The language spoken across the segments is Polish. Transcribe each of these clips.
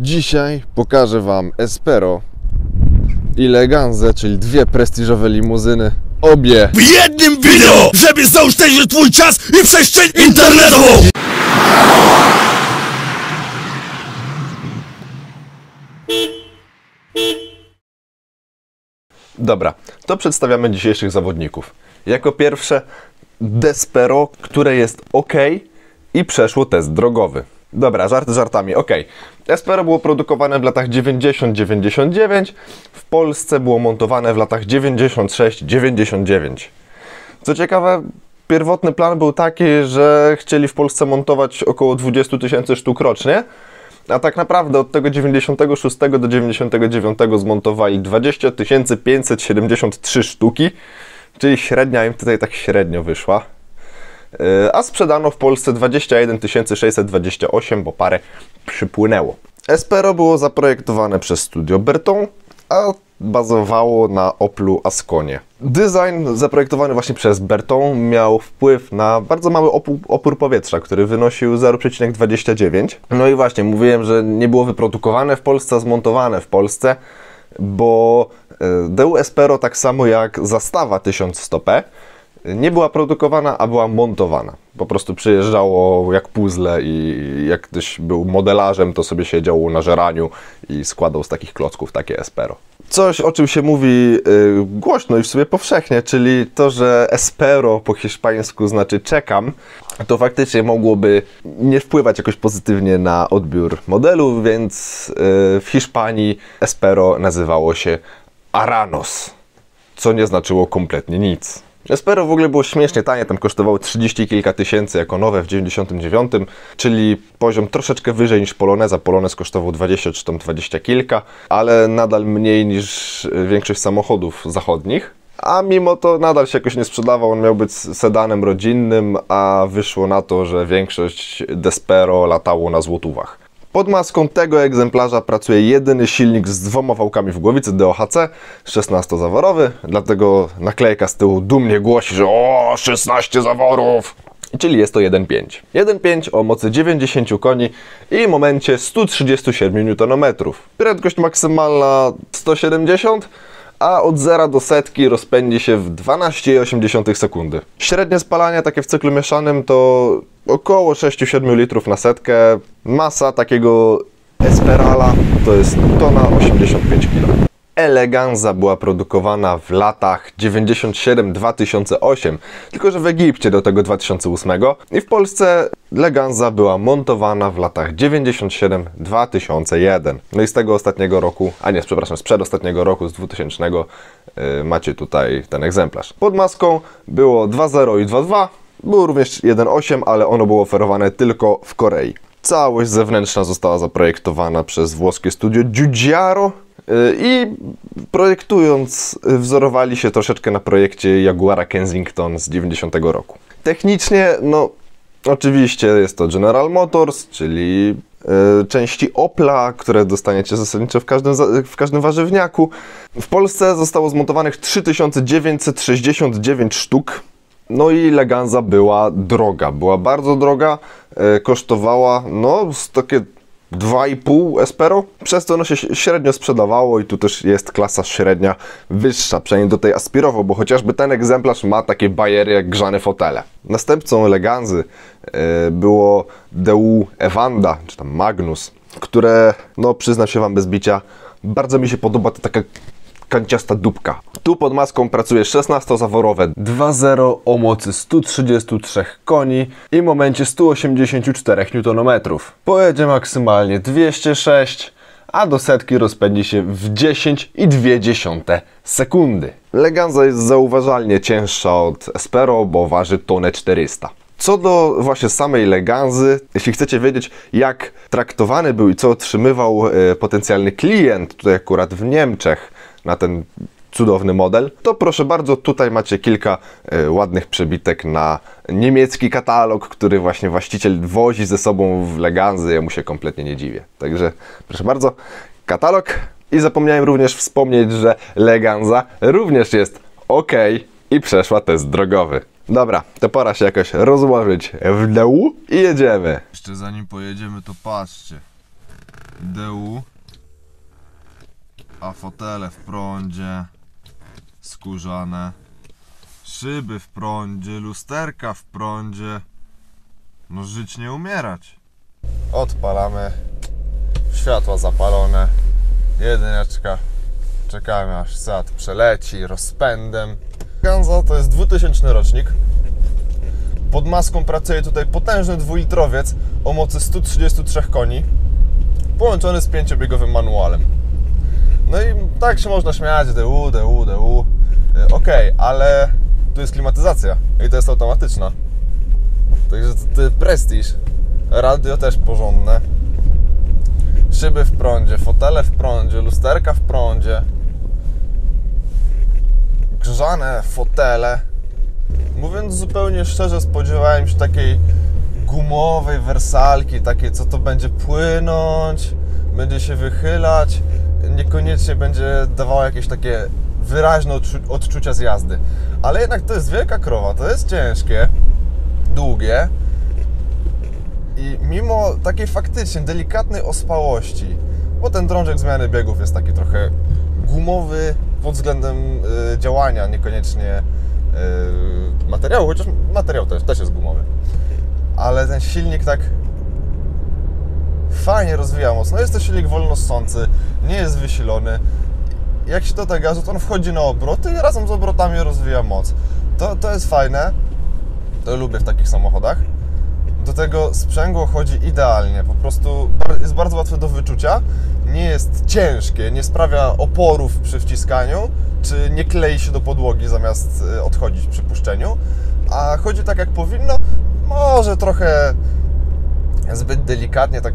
Dzisiaj pokażę wam Espero i Leganzę, czyli dwie prestiżowe limuzyny. Obie w jednym wideo, żeby zaoszczędzić twój czas i przestrzeń internetową! Dobra, to przedstawiamy dzisiejszych zawodników. Jako pierwsze Despero, które jest ok i przeszło test drogowy. Dobra, żarty żartami, ok. Espero było produkowane w latach 90-99, w Polsce było montowane w latach 96-99. Co ciekawe, pierwotny plan był taki, że chcieli w Polsce montować około 20 000 sztuk rocznie, a tak naprawdę od tego 96 do 99 zmontowali 20 573 sztuki, czyli średnia im tutaj tak średnio wyszła. A sprzedano w Polsce 21 628, bo parę przypłynęło. Espero było zaprojektowane przez studio Berton, a bazowało na Oplu Asconie. Design zaprojektowany właśnie przez Berton miał wpływ na bardzo mały opór powietrza, który wynosił 0,29. No i właśnie, mówiłem, że nie było wyprodukowane w Polsce, a zmontowane w Polsce, bo DU Espero, tak samo jak zastawa 1100p, nie była produkowana, a była montowana. Po prostu przyjeżdżało jak puzzle i jak ktoś był modelarzem, to sobie siedział na żeraniu i składał z takich klocków takie Espero. Coś, o czym się mówi głośno i w sumie powszechnie, czyli to, że Espero po hiszpańsku znaczy czekam, to faktycznie mogłoby nie wpływać jakoś pozytywnie na odbiór modelu, więc w Hiszpanii Espero nazywało się Aranos, co nie znaczyło kompletnie nic. Espero w ogóle było śmiesznie tanie, tam kosztowało 30 kilka tysięcy jako nowe w 99, czyli poziom troszeczkę wyżej niż Poloneza. Polonez kosztował 20 czy tam 20 kilka, ale nadal mniej niż większość samochodów zachodnich. A mimo to nadal się jakoś nie sprzedawał, on miał być sedanem rodzinnym, a wyszło na to, że większość Despero latało na złotówach. Pod maską tego egzemplarza pracuje jedyny silnik z dwoma wałkami w głowicy DOHC, 16-zaworowy, dlatego naklejka z tyłu dumnie głosi, że o, 16 zaworów! Czyli jest to 1.5. 1.5 o mocy 90 koni i momencie 137 Nm. Prędkość maksymalna 170, a od 0 do setki rozpędzi się w 12,8 sekundy. Średnie spalanie takie w cyklu mieszanym to około 6-7 litrów na setkę. Masa takiego Esperala to jest 1,85 kg. Leganza była produkowana w latach 97-2008, tylko że w Egipcie do tego 2008 i w Polsce Leganza była montowana w latach 97-2001. No i z tego ostatniego roku, a nie, przepraszam, z przedostatniego roku, z 2000, macie tutaj ten egzemplarz. Pod maską było 2.0 i 2.2, było również 1.8, ale ono było oferowane tylko w Korei. Całość zewnętrzna została zaprojektowana przez włoskie studio Giugiaro i projektując wzorowali się troszeczkę na projekcie Jaguara Kensington z 90 roku. Technicznie, no oczywiście jest to General Motors, czyli części Opla, które dostaniecie zasadniczo w każdym warzywniaku. W Polsce zostało zmontowanych 3969 sztuk. No i Leganza była droga, była bardzo droga, kosztowała no takie 2,5 Espero, przez to ono się średnio sprzedawało i tu też jest klasa średnia wyższa, przynajmniej do tej aspirował, bo chociażby ten egzemplarz ma takie bajery jak grzane fotele. Następcą Leganzy było DU Evanda, czy tam Magnus, które, no przyznam się wam bez bicia, bardzo mi się podoba ta taka kanciasta dupka. Tu pod maską pracuje 16-zaworowe 2.0 o mocy 133 koni i momencie 184 Nm. Pojedzie maksymalnie 206, a do setki rozpędzi się w 10,2 sekundy. Leganza jest zauważalnie cięższa od Espero, bo waży 1,4 t. Co do właśnie samej Leganzy, jeśli chcecie wiedzieć, jak traktowany był i co otrzymywał potencjalny klient, tutaj akurat w Niemczech, na ten cudowny model, to proszę bardzo, tutaj macie kilka ładnych przebitek na niemiecki katalog, który właśnie właściciel wozi ze sobą w Leganzy. Ja mu się kompletnie nie dziwię. Także proszę bardzo, katalog. I zapomniałem również wspomnieć, że Leganza również jest ok i przeszła test drogowy. Dobra, to pora się jakoś rozłożyć w dół i jedziemy. Jeszcze zanim pojedziemy, to patrzcie. DU, a fotele w prądzie, skórzane, szyby w prądzie, lusterka w prądzie. No żyć nie umierać. Odpalamy, światła zapalone, jedyneczka. Czekamy aż sad przeleci rozpędem. Ganza to jest 2000 rocznik. Pod maską pracuje tutaj potężny dwulitrowiec o mocy 133 koni, połączony z 5-biegowym manualem. No i tak się można śmiać, DU. Okej, ale tu jest klimatyzacja i to jest automatyczna. Także to prestiż. Radio też porządne. Szyby w prądzie, fotele w prądzie, lusterka w prądzie. Grzane fotele. Mówiąc zupełnie szczerze, spodziewałem się takiej gumowej wersalki, takiej, co to będzie płynąć, będzie się wychylać, niekoniecznie będzie dawało jakieś takie wyraźne odczucia z jazdy. Ale jednak to jest wielka krowa, to jest ciężkie, długie i mimo takiej faktycznie delikatnej ospałości, bo ten drążek zmiany biegów jest taki trochę gumowy pod względem działania, niekoniecznie materiału, chociaż materiał też jest gumowy. Ale ten silnik tak fajnie rozwija mocno. Jest to silnik wolnossący, nie jest wysilony. Jak się doda gazu, to on wchodzi na obroty i razem z obrotami rozwija moc. To jest fajne. To lubię w takich samochodach. Do tego sprzęgło chodzi idealnie. Po prostu jest bardzo łatwe do wyczucia. Nie jest ciężkie, nie sprawia oporów przy wciskaniu, czy nie klei się do podłogi zamiast odchodzić przy puszczeniu. A chodzi tak jak powinno. Może trochę zbyt delikatnie, tak.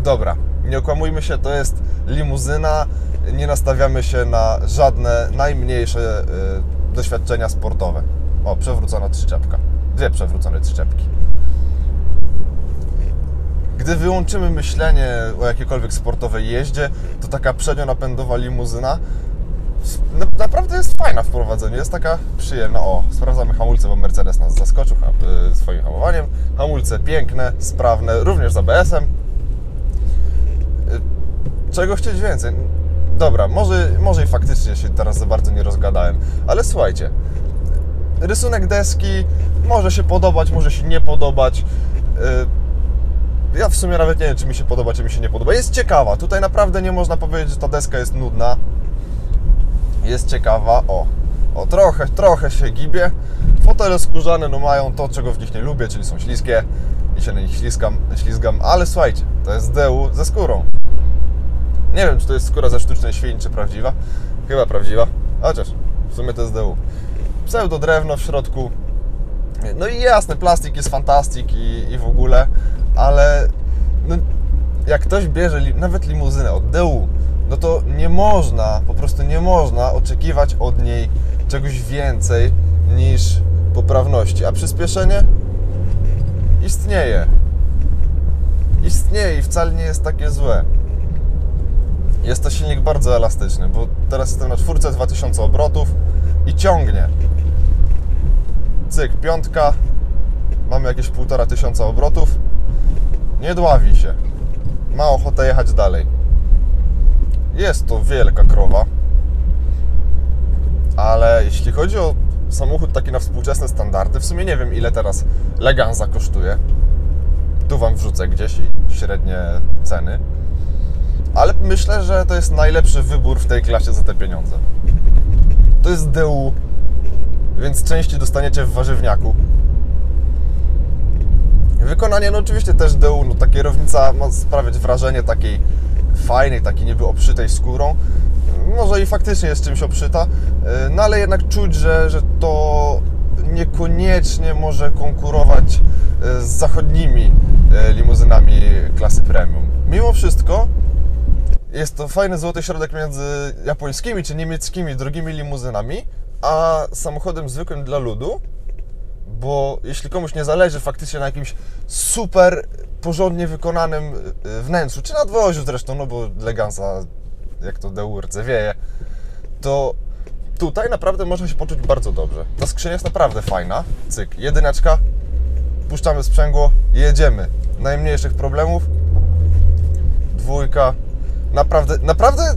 Dobra, nie okłamujmy się, to jest limuzyna. Nie nastawiamy się na żadne najmniejsze doświadczenia sportowe. O, przewrócona trzyczepka. Dwie przewrócone trzyczepki. Gdy wyłączymy myślenie o jakiejkolwiek sportowej jeździe, to taka przednionapędowa limuzyna naprawdę jest fajna w prowadzeniu, jest taka przyjemna. O, sprawdzamy hamulce, bo Mercedes nas zaskoczył swoim hamowaniem. Hamulce piękne, sprawne, również z ABS-em. Czego chcieć więcej? Dobra, może i faktycznie się teraz za bardzo nie rozgadałem, ale słuchajcie, rysunek deski może się podobać, może się nie podobać. Ja w sumie nawet nie wiem, czy mi się podoba, czy mi się nie podoba. Jest ciekawa, tutaj naprawdę nie można powiedzieć, że ta deska jest nudna. Jest ciekawa, o trochę się gibie. Fotele skórzane no mają to, czego w nich nie lubię, czyli są śliskie i się na nich ślizgam, ale słuchajcie, to jest DU ze skórą. Nie wiem, czy to jest skóra ze sztucznej świni, czy prawdziwa. Chyba prawdziwa, chociaż w sumie to jest DU. Pseudo drewno w środku. No i jasne, plastik jest fantastik i w ogóle, ale no, jak ktoś bierze nawet limuzynę od DU, no to po prostu nie można oczekiwać od niej czegoś więcej niż poprawności. A przyspieszenie istnieje. Istnieje i wcale nie jest takie złe. Jest to silnik bardzo elastyczny, bo teraz jestem na 4, 2000 obrotów i ciągnie. Cyk, piątka, mamy jakieś 1500 obrotów, nie dławi się, ma ochotę jechać dalej. Jest to wielka krowa, ale jeśli chodzi o samochód taki na współczesne standardy, w sumie nie wiem, ile teraz Leganza kosztuje. Tu Wam wrzucę gdzieś średnie ceny, ale myślę, że to jest najlepszy wybór w tej klasie za te pieniądze. To jest DU, więc części dostaniecie w warzywniaku. Wykonanie, no oczywiście też DU, no ta kierownica ma sprawiać wrażenie takiej fajnej, takiej niby obszytej skórą. Może i faktycznie jest czymś obszyta, no ale jednak czuć, że to niekoniecznie może konkurować z zachodnimi limuzynami klasy premium. Mimo wszystko jest to fajny złoty środek między japońskimi czy niemieckimi drogimi limuzynami, a samochodem zwykłym dla ludu, bo jeśli komuś nie zależy faktycznie na jakimś super porządnie wykonanym wnętrzu, czy nadwoziu zresztą, no bo Leganza, jak to DU rdzewieje, to tutaj naprawdę można się poczuć bardzo dobrze. Ta skrzynia jest naprawdę fajna, cyk, jedyneczka, puszczamy sprzęgło, jedziemy, najmniejszych problemów. dwójka. Naprawdę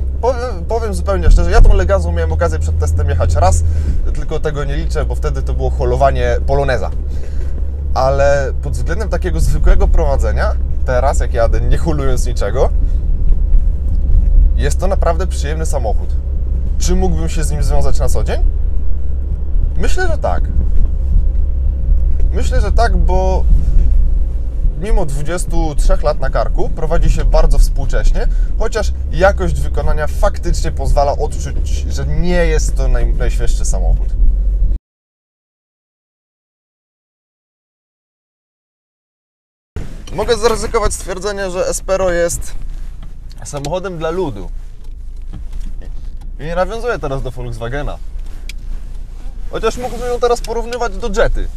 powiem zupełnie szczerze, ja tą Leganzą miałem okazję przed testem jechać raz, tylko tego nie liczę, bo wtedy to było holowanie Poloneza. Ale pod względem takiego zwykłego prowadzenia, teraz jak jadę nie hulując niczego, jest to naprawdę przyjemny samochód. Czy mógłbym się z nim związać na co dzień? Myślę, że tak. Myślę, że tak, bo mimo 23 lat na karku prowadzi się bardzo współcześnie, chociaż jakość wykonania faktycznie pozwala odczuć, że nie jest to najświeższy samochód. Mogę zaryzykować stwierdzenie, że Espero jest samochodem dla ludu. I nie nawiązuję teraz do Volkswagena. Chociaż mógłbym ją teraz porównywać do Jety.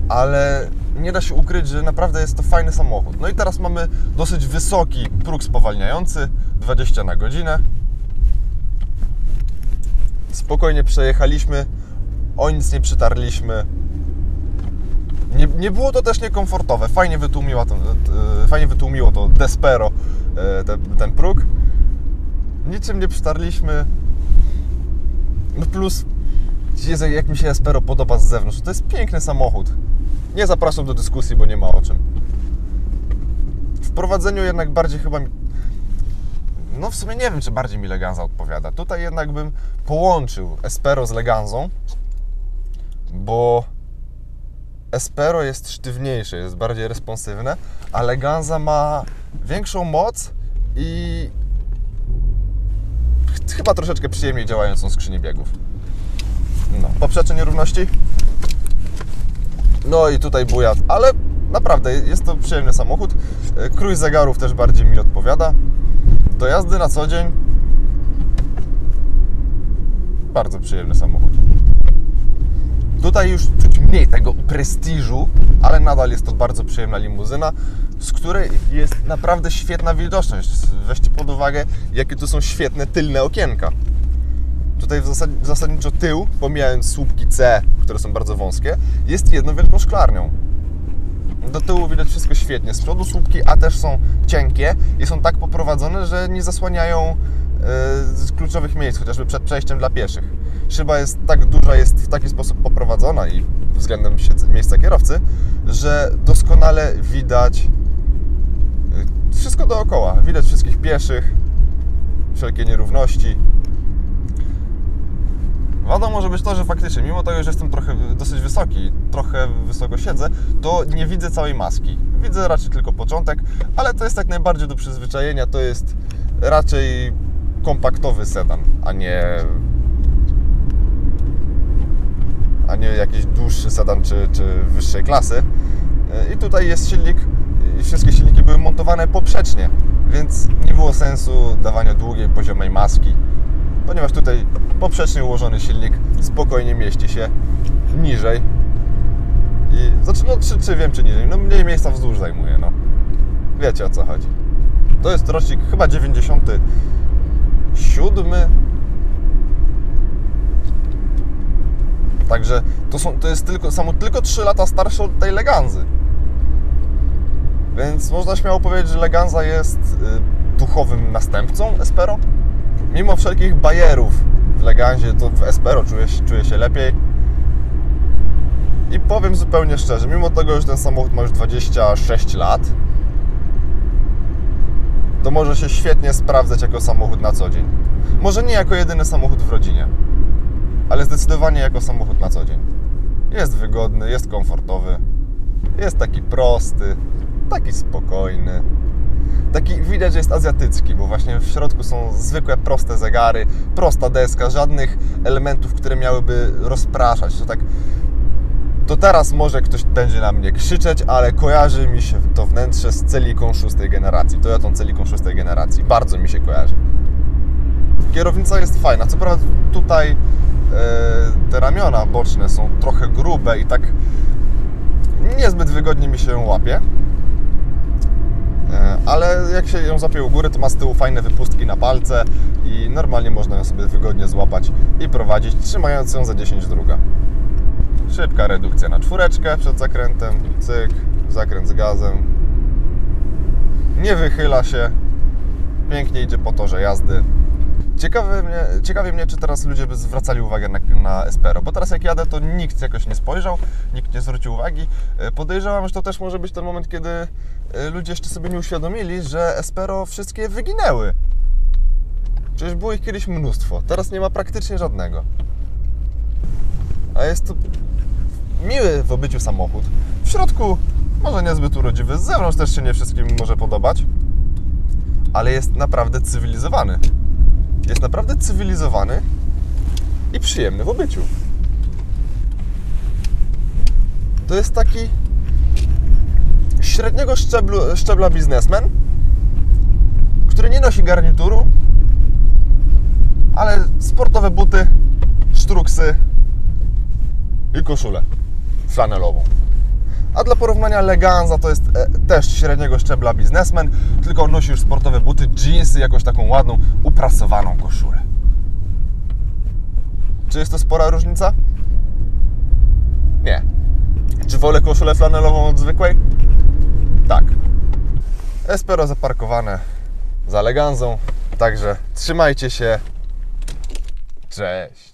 Ale nie da się ukryć, że naprawdę jest to fajny samochód. No i teraz mamy dosyć wysoki próg spowalniający, 20 na godzinę. Spokojnie przejechaliśmy, o nic nie przytarliśmy. Nie było to też niekomfortowe. Fajnie wytłumiło to Despero, ten próg. Niczym nie przytarliśmy. No plus, Jezu, jak mi się Espero podoba z zewnątrz. To jest piękny samochód. Nie zapraszam do dyskusji, bo nie ma o czym. W prowadzeniu jednak bardziej chyba mi... No w sumie nie wiem, czy bardziej mi Leganza odpowiada. Tutaj jednak bym połączył Espero z Leganzą, bo Espero jest sztywniejsze, jest bardziej responsywne, a Leganza ma większą moc i chyba troszeczkę przyjemniej działającą skrzynię biegów. No, poprzecze nierówności. No i tutaj bujat, ale naprawdę jest to przyjemny samochód. Krój zegarów też bardziej mi odpowiada. Do jazdy na co dzień bardzo przyjemny samochód. Tutaj już czuć mniej tego prestiżu, ale nadal jest to bardzo przyjemna limuzyna, z której jest naprawdę świetna widoczność. Weźcie pod uwagę, jakie tu są świetne tylne okienka. Tutaj zasadniczo tył, pomijając słupki C, które są bardzo wąskie, jest jedną wielką szklarnią. Do tyłu widać wszystko świetnie. Z przodu słupki A też są cienkie i są tak poprowadzone, że nie zasłaniają kluczowych miejsc, chociażby przed przejściem dla pieszych. Szyba jest tak duża, jest w taki sposób poprowadzona i względem miejsca kierowcy, że doskonale widać wszystko dookoła. Widać wszystkich pieszych, wszelkie nierówności. Wadą może być to, że faktycznie, mimo tego, że jestem dosyć wysoki, trochę wysoko siedzę, to nie widzę całej maski. Widzę raczej tylko początek, ale to jest tak najbardziej do przyzwyczajenia. To jest raczej kompaktowy sedan, a nie jakiś dłuższy sedan czy wyższej klasy. I tutaj jest silnik, i wszystkie silniki były montowane poprzecznie, więc nie było sensu dawania długiej, poziomej maski, ponieważ tutaj poprzecznie ułożony silnik spokojnie mieści się niżej. I znaczy, no, czy wiem, czy niżej, no mniej miejsca wzdłuż zajmuje, no. Wiecie, o co chodzi. To jest rocznik chyba 97. Także to jest tylko 3 lata starsze od tej Leganzy. Więc można śmiało powiedzieć, że Leganza jest duchowym następcą Espero. Mimo wszelkich bajerów w Leganzie, to w Espero czuję się lepiej. I powiem zupełnie szczerze, mimo tego, że ten samochód ma już 26 lat, to może się świetnie sprawdzać jako samochód na co dzień. Może nie jako jedyny samochód w rodzinie, ale zdecydowanie jako samochód na co dzień. Jest wygodny, jest komfortowy, jest taki prosty, taki spokojny. Taki widać, że jest azjatycki, bo właśnie w środku są zwykłe, proste zegary, prosta deska, żadnych elementów, które miałyby rozpraszać. To teraz może ktoś będzie na mnie krzyczeć, ale kojarzy mi się to wnętrze z Celiką 6. generacji, Toyotą Celiką 6. generacji. Bardzo mi się kojarzy. Kierownica jest fajna, co prawda tutaj te ramiona boczne są trochę grube i tak niezbyt wygodnie mi się ją łapie. Ale jak się ją złapie u góry, to ma z tyłu fajne wypustki na palce i normalnie można ją sobie wygodnie złapać i prowadzić, trzymając ją za 10/2. Szybka redukcja na 4 przed zakrętem, cyk, zakręt z gazem. Nie wychyla się, pięknie idzie po torze jazdy. Ciekawi mnie, czy teraz ludzie by zwracali uwagę na Espero, bo teraz jak jadę, to nikt jakoś nie spojrzał, nikt nie zwrócił uwagi. Podejrzewam, że to też może być ten moment, kiedy ludzie jeszcze sobie nie uświadomili, że Espero wszystkie wyginęły. Przecież było ich kiedyś mnóstwo, teraz nie ma praktycznie żadnego. A jest to miły w obyciu samochód. W środku może niezbyt urodziwy, z zewnątrz też się nie wszystkim może podobać, ale jest naprawdę cywilizowany. Jest naprawdę cywilizowany i przyjemny w obyciu. To jest taki średniego szczebla biznesmen, który nie nosi garnituru, ale sportowe buty, sztruksy i koszulę flanelową. A dla porównania Leganza to jest też średniego szczebla biznesmen, tylko on nosi już sportowe buty, jeansy, jakąś taką ładną, uprasowaną koszulę. Czy jest to spora różnica? Nie. Czy wolę koszulę flanelową od zwykłej? Tak. Espero zaparkowane za Leganzą, także trzymajcie się. Cześć.